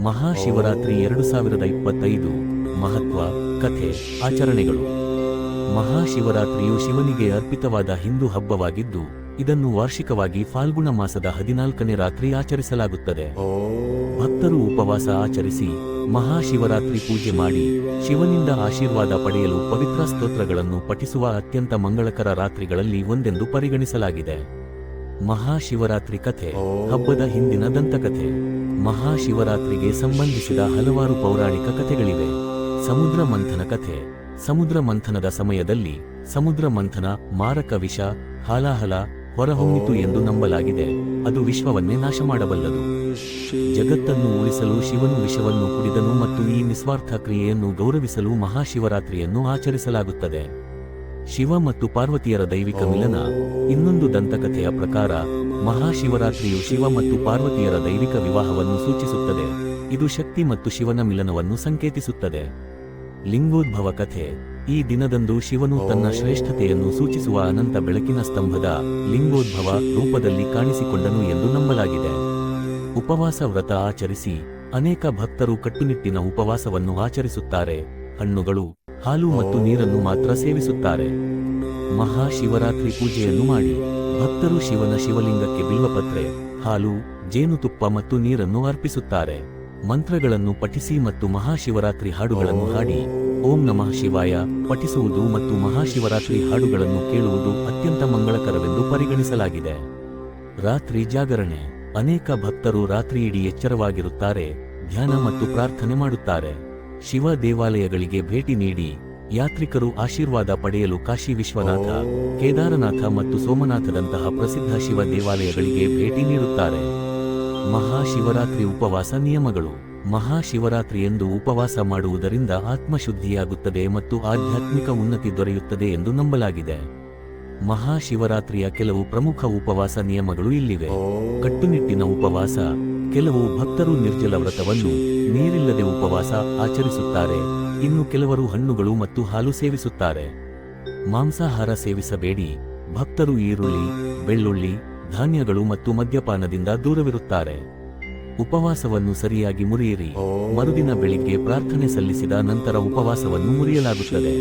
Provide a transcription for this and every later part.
ಮಹಾಶಿವರಾತ್ರಿ 2025 ಮಹತ್ವ, ಕಥೆ, ಆಚರಣೆಗಳು. ಮಹಾಶಿವರಾತ್ರಿಯು ಶಿವನಿಗೆ ಅರ್ಪಿತವಾದ ಹಿಂದೂ ಹಬ್ಬವಾಗಿದ್ದು, ಇದನ್ನು ವಾರ್ಷಿಕವಾಗಿ ಫಾಲ್ಗುಣ ಮಾಸದ 14ನೇ ರಾತ್ರಿ ಆಚರಿಸಲಾಗುತ್ತದೆ. ಭಕ್ತರು ಉಪವಾಸ ಆಚರಿಸಿ ಮಹಾಶಿವರಾತ್ರಿ ಪೂಜೆ ಮಾಡಿ ಶಿವನಿಂದ ಆಶೀರ್ವಾದ ಪಡೆಯಲು ಪವಿತ್ರ ಸ್ತೋತ್ರಗಳನ್ನು ಪಠಿಸುವ ಅತ್ಯಂತ ಮಂಗಳಕರ ರಾತ್ರಿಗಳಲ್ಲಿ ಒಂದೆಂದು ಪರಿಗಣಿಸಲಾಗಿದೆ. ಮಹಾಶಿವರಾತ್ರಿ ಕಥೆ. ಹಬ್ಬದ ಹಿಂದಿನ ದಂತಕಥೆ. ಮಹಾಶಿವರಾತ್ರಿಗೆ ಸಂಬಂಧಿಸಿದ ಹಲವಾರು ಪೌರಾಣಿಕ ಕಥೆಗಳಿವೆ. ಸಮುದ್ರ ಮಂಥನ ಕಥೆ. ಸಮುದ್ರ ಮಂಥನದ ಸಮಯದಲ್ಲಿ ಸಮುದ್ರ ಮಂಥನ ಮಾರಕ ವಿಷ ಹಾಲಾಹಲ ಹೊರಹೊಮ್ಮಿತು ಎಂದು ನಂಬಲಾಗಿದೆ. ಅದು ವಿಶ್ವವನ್ನೇ ನಾಶ ಮಾಡಬಲ್ಲದು. ಜಗತ್ತನ್ನು ಉಳಿಸಲು ಶಿವನು ವಿಷವನ್ನು ಕುಡಿದನು ಮತ್ತು ಈ ನಿಸ್ವಾರ್ಥ ಕ್ರಿಯೆಯನ್ನು ಗೌರವಿಸಲು ಮಹಾಶಿವರಾತ್ರಿಯನ್ನು ಆಚರಿಸಲಾಗುತ್ತದೆ. ಶಿವ ಮತ್ತು ಪಾರ್ವತಿಯರ ದೈವಿಕ ಮಿಲನ. ಇನ್ನೊಂದು ದಂತಕಥೆಯ ಪ್ರಕಾರ ಮಹಾಶಿವರಾತ್ರಿಯು ಶಿವ ಮತ್ತು ಪಾರ್ವತಿಯರ ದೈವಿಕ ವಿವಾಹವನ್ನು ಸೂಚಿಸುತ್ತದೆ. ಇದು ಶಕ್ತಿ ಮತ್ತು ಶಿವನ ಮಿಲನವನ್ನು ಸಂಕೇತಿಸುತ್ತದೆ. ಲಿಂಗೋದ್ಭವ ಕಥೆ. ಈ ದಿನದಂದು ಶಿವನು ತನ್ನ ಶ್ರೇಷ್ಠತೆಯನ್ನು ಸೂಚಿಸುವ ಅನಂತ ಬೆಳಕಿನ ಸ್ತಂಭದ ಲಿಂಗೋದ್ಭವ ರೂಪದಲ್ಲಿ ಕಾಣಿಸಿಕೊಂಡನು ಎಂದು ನಂಬಲಾಗಿದೆ. ಉಪವಾಸ ವ್ರತ ಆಚರಿಸಿ ಅನೇಕ ಭಕ್ತರು ಕಟ್ಟುನಿಟ್ಟಿನ ಉಪವಾಸವನ್ನು ಆಚರಿಸುತ್ತಾರೆ. ಹಣ್ಣುಗಳು, ಹಾಲು ಮತ್ತು ನೀರನ್ನು ಮಾತ್ರ ಸೇವಿಸುತ್ತಾರೆ. ಮಹಾಶಿವರಾತ್ರಿ ಪೂಜೆಯನ್ನು ಮಾಡಿ ಭಕ್ತರು ಶಿವನ ಶಿವಲಿಂಗಕ್ಕೆ ಬಿಲ್ವಪತ್ರೆ, ಹಾಲು, ಜೇನುತುಪ್ಪ ಮತ್ತು ನೀರನ್ನು ಅರ್ಪಿಸುತ್ತಾರೆ. ಮಂತ್ರಗಳನ್ನು ಪಠಿಸಿ ಮತ್ತು ಮಹಾಶಿವರಾತ್ರಿ ಹಾಡುಗಳನ್ನು ಹಾಡಿ ಓಂ ನಮಃ ಶಿವಾಯ ಪಠಿಸುವುದು ಮತ್ತು ಮಹಾಶಿವರಾತ್ರಿ ಹಾಡುಗಳನ್ನು ಕೇಳುವುದು ಅತ್ಯಂತ ಮಂಗಳಕರವೆಂದು ಪರಿಗಣಿಸಲಾಗಿದೆ. ರಾತ್ರಿ ಜಾಗರಣೆ. ಅನೇಕ ಭಕ್ತರು ರಾತ್ರಿಯಿಡೀ ಎಚ್ಚರವಾಗಿರುತ್ತಾರೆ, ಧ್ಯಾನ ಮತ್ತು ಪ್ರಾರ್ಥನೆ ಮಾಡುತ್ತಾರೆ. ಶಿವ ದೇವಾಲಯಗಳಿಗೆ ಭೇಟಿ ನೀಡಿ ಯಾತ್ರಿಕರು ಆಶೀರ್ವಾದ ಪಡೆಯಲು ಕಾಶಿ ವಿಶ್ವನಾಥ, ಕೇದಾರನಾಥ ಮತ್ತು ಸೋಮನಾಥದಂತಹ ಪ್ರಸಿದ್ಧ ಶಿವ ದೇವಾಲಯಗಳಿಗೆ ಭೇಟಿ ನೀಡುತ್ತಾರೆ. ಮಹಾಶಿವರಾತ್ರಿ ಉಪವಾಸ ನಿಯಮಗಳು. ಮಹಾಶಿವರಾತ್ರಿಯಂದು ಉಪವಾಸ ಮಾಡುವುದರಿಂದ ಆತ್ಮಶುದ್ಧಿಯಾಗುತ್ತದೆ ಮತ್ತು ಆಧ್ಯಾತ್ಮಿಕ ಉನ್ನತಿ ದೊರೆಯುತ್ತದೆ ಎಂದು ನಂಬಲಾಗಿದೆ. ಮಹಾಶಿವರಾತ್ರಿಯ ಕೆಲವು ಪ್ರಮುಖ ಉಪವಾಸ ನಿಯಮಗಳು ಇಲ್ಲಿವೆ. ಕಟ್ಟುನಿಟ್ಟಿನ ಉಪವಾಸ. ಕೆಲವು ಭಕ್ತರು ನಿರ್ಜಲ ವ್ರತವನ್ನು, ನೀರಿಲ್ಲದೆ ಉಪವಾಸ ಆಚರಿಸುತ್ತಾರೆ. ಇನ್ನು ಕೆಲವರು ಹಣ್ಣುಗಳು ಮತ್ತು ಹಾಲು ಸೇವಿಸುತ್ತಾರೆ. ಮಾಂಸಾಹಾರ ಸೇವಿಸಬೇಡಿ. ಭಕ್ತರು ಈರುಳ್ಳಿ, ಬೆಳ್ಳುಳ್ಳಿ, ಧಾನ್ಯಗಳು ಮತ್ತು ಮದ್ಯಪಾನದಿಂದ ದೂರವಿರುತ್ತಾರೆ. ಉಪವಾಸವನ್ನು ಸರಿಯಾಗಿ ಮುರಿಯಿರಿ. ಮರುದಿನ ಬೆಳಿಗ್ಗೆ ಪ್ರಾರ್ಥನೆ ಸಲ್ಲಿಸಿದ ನಂತರ ಉಪವಾಸವನ್ನು ಮುರಿಯಲಾಗುತ್ತದೆ.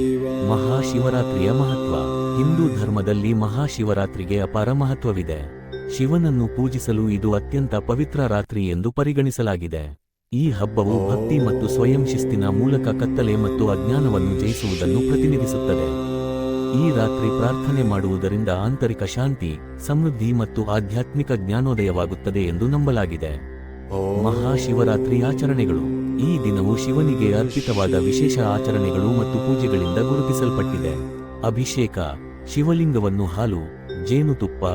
ಮಹಾಶಿವರಾತ್ರಿಯ ಮಹತ್ವ. ಹಿಂದೂ ಧರ್ಮದಲ್ಲಿ ಮಹಾಶಿವರಾತ್ರಿಗೆ ಅಪಾರ ಮಹತ್ವವಿದೆ. ಶಿವನನ್ನು ಪೂಜಿಸಲು ಇದು ಅತ್ಯಂತ ಪವಿತ್ರ ರಾತ್ರಿ ಎಂದು ಪರಿಗಣಿಸಲಾಗಿದೆ. ಈ ಹಬ್ಬವು ಭಕ್ತಿ ಮತ್ತು ಸ್ವಯಂ ಶಿಸ್ತಿನ ಮೂಲಕ ಕತ್ತಲೆ ಮತ್ತು ಅಜ್ಞಾನವನ್ನು ಜಯಿಸುವುದನ್ನು ಪ್ರತಿನಿಧಿಸುತ್ತದೆ. ಈ ರಾತ್ರಿ ಪ್ರಾರ್ಥನೆ ಮಾಡುವುದರಿಂದ ಆಂತರಿಕ ಶಾಂತಿ, ಸಮೃದ್ಧಿ ಮತ್ತು ಆಧ್ಯಾತ್ಮಿಕ ಜ್ಞಾನೋದಯವಾಗುತ್ತದೆ ಎಂದು ನಂಬಲಾಗಿದೆ. ಮಹಾಶಿವರಾತ್ರಿ ಆಚರಣೆಗಳು. ಈ ದಿನವು ಶಿವನಿಗೆ ಅರ್ಪಿತವಾದ ವಿಶೇಷ ಆಚರಣೆಗಳು ಮತ್ತು ಪೂಜೆಗಳಿಂದ ಗುರುತಿಸಲ್ಪಟ್ಟಿದೆ. ಅಭಿಷೇಕ. ಶಿವಲಿಂಗವನ್ನು ಹಾಲು, ಜೇನುತುಪ್ಪ,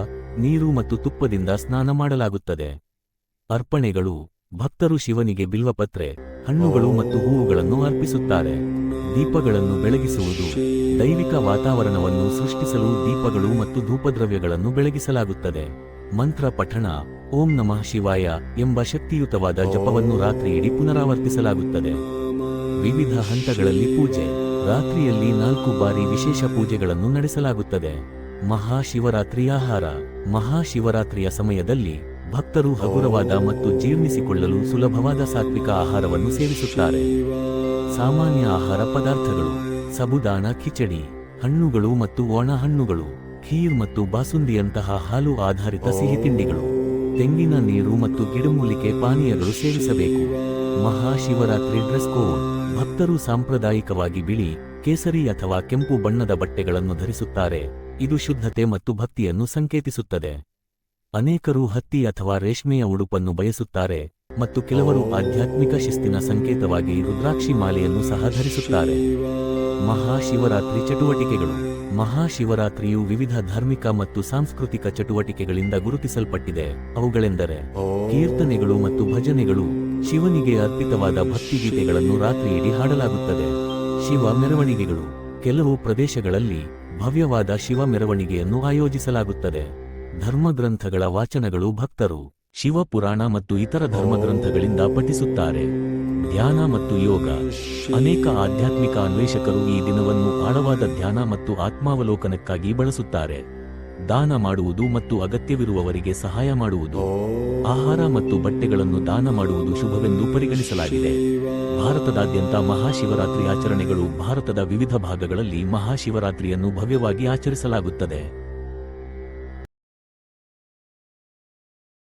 ನೀರು ಮತ್ತು ತುಪ್ಪದಿಂದ ಸ್ನಾನ ಮಾಡಲಾಗುತ್ತದೆ. ಅರ್ಪಣೆಗಳು. ಭಕ್ತರು ಶಿವನಿಗೆ ಬಿಲ್ವಪತ್ರೆ, ಹಣ್ಣುಗಳು ಮತ್ತು ಹೂವುಗಳನ್ನು ಅರ್ಪಿಸುತ್ತಾರೆ. ದೀಪಗಳನ್ನು ಬೆಳಗಿಸುವುದು. ದೈವಿಕ ವಾತಾವರಣವನ್ನು ಸೃಷ್ಟಿಸಲು ದೀಪಗಳು ಮತ್ತು ಧೂಪದ್ರವ್ಯಗಳನ್ನು ಬೆಳಗಿಸಲಾಗುತ್ತದೆ. ಮಂತ್ರ ಪಠಣ. ಓಂ ನಮಃ ಶಿವಾಯ ಎಂಬ ಶಕ್ತಿಯುತವಾದ ಜಪವನ್ನು ರಾತ್ರಿಯಿಡೀ ಪುನರಾವರ್ತಿಸಲಾಗುತ್ತದೆ. ವಿವಿಧ ಹಂತಗಳಲ್ಲಿ ಪೂಜೆ. ರಾತ್ರಿಯಲ್ಲಿ 4 ಬಾರಿ ವಿಶೇಷ ಪೂಜೆಗಳನ್ನು ನಡೆಸಲಾಗುತ್ತದೆ. ಮಹಾಶಿವರಾತ್ರಿ ಆಹಾರ. ಮಹಾಶಿವರಾತ್ರಿಯ ಸಮಯದಲ್ಲಿ ಭಕ್ತರು ಹಗುರವಾದ ಮತ್ತು ಜೀರ್ಣಿಸಿಕೊಳ್ಳಲು ಸುಲಭವಾದ ಸಾತ್ವಿಕ ಆಹಾರವನ್ನು ಸೇವಿಸುತ್ತಾರೆ. ಸಾಮಾನ್ಯ ಆಹಾರ ಪದಾರ್ಥಗಳು: ಸಬುದಾನ ಖಿಚಡಿ, ಹಣ್ಣುಗಳು ಮತ್ತು ಒಣ ಹಣ್ಣುಗಳು, ಖೀರ್ ಮತ್ತು ಬಾಸುಂದಿಯಂತಹ ಹಾಲು ಆಧಾರಿತ ಸಿಹಿ ತಿಂಡಿಗಳು, ತೆಂಗಿನ ನೀರು ಮತ್ತು ಗಿಡಮೂಲಿಕೆ ಪಾನೀಯಗಳು ಸೇವಿಸಬೇಕು. Mahashivratri dress code. ಭಕ್ತರು ಸಾಂಪ್ರದಾಯಿಕವಾಗಿ ಬಿಳಿ, ಕೇಸರಿ ಅಥವಾ ಕೆಂಪು ಬಣ್ಣದ ಬಟ್ಟೆಗಳನ್ನು ಧರಿಸುತ್ತಾರೆ. ಇದು ಶುದ್ಧತೆ ಮತ್ತು ಭಕ್ತಿಯನ್ನು ಸಂಕೇತಿಸುತ್ತದೆ. ಅನೇಕರು ಹತ್ತಿ ಅಥವಾ ರೇಷ್ಮೆಯ ಉಡುಪನ್ನು ಬಯಸುತ್ತಾರೆ ಮತ್ತು ಕೆಲವರು ಆಧ್ಯಾತ್ಮಿಕ ಶಿಸ್ತಿನ ಸಂಕೇತವಾಗಿ ರುದ್ರಾಕ್ಷಿ ಮಾಲೆಯನ್ನು ಸಹ ಧರಿಸುತ್ತಾರೆ. ಮಹಾಶಿವರಾತ್ರಿ ಚಟುವಟಿಕೆಗಳು. ಮಹಾಶಿವರಾತ್ರಿಯು ವಿವಿಧ ಧಾರ್ಮಿಕ ಮತ್ತು ಸಾಂಸ್ಕೃತಿಕ ಚಟುವಟಿಕೆಗಳಿಂದ ಗುರುತಿಸಲ್ಪಟ್ಟಿದೆ. ಅವುಗಳೆಂದರೆ ಕೀರ್ತನೆಗಳು ಮತ್ತು ಭಜನೆಗಳು. ಶಿವನಿಗೆ ಅರ್ಪಿತವಾದ ಭಕ್ತಿಗೀತೆಗಳನ್ನು ರಾತ್ರಿಯಿಡೀ ಹಾಡಲಾಗುತ್ತದೆ. ಶಿವ ಮೆರವಣಿಗೆಗಳು. ಕೆಲವು ಪ್ರದೇಶಗಳಲ್ಲಿ ಭವ್ಯವಾದ ಶಿವ ಮೆರವಣಿಗೆಯನ್ನು ಆಯೋಜಿಸಲಾಗುತ್ತದೆ. ಧರ್ಮಗ್ರಂಥಗಳ ವಾಚನಗಳು. ಭಕ್ತರು ಶಿವಪುರಾಣ ಮತ್ತು ಇತರ ಧರ್ಮಗ್ರಂಥಗಳಿಂದ ಪಠಿಸುತ್ತಾರೆ. ಧ್ಯಾನ ಮತ್ತು ಯೋಗ. ಅನೇಕ ಆಧ್ಯಾತ್ಮಿಕ ಅನ್ವೇಷಕರು ಈ ದಿನವನ್ನು ಆಳವಾದ ಧ್ಯಾನ ಮತ್ತು ಆತ್ಮಾವಲೋಕನಕ್ಕಾಗಿ ಬಳಸುತ್ತಾರೆ. ದಾನ ಮಾಡುವುದು ಮತ್ತು ಅಗತ್ಯವಿರುವವರಿಗೆ ಸಹಾಯ ಮಾಡುವುದು. ಆಹಾರ ಮತ್ತು ಬಟ್ಟೆಗಳನ್ನು ದಾನ ಮಾಡುವುದು ಶುಭವೆಂದು ಪರಿಗಣಿಸಲಾಗಿದೆ. ಭಾರತದಾದ್ಯಂತ ಮಹಾಶಿವರಾತ್ರಿ ಆಚರಣೆಗಳು. ಭಾರತದ ವಿವಿಧ ಭಾಗಗಳಲ್ಲಿ ಮಹಾಶಿವರಾತ್ರಿಯನ್ನು ಭವ್ಯವಾಗಿ ಆಚರಿಸಲಾಗುತ್ತದೆ.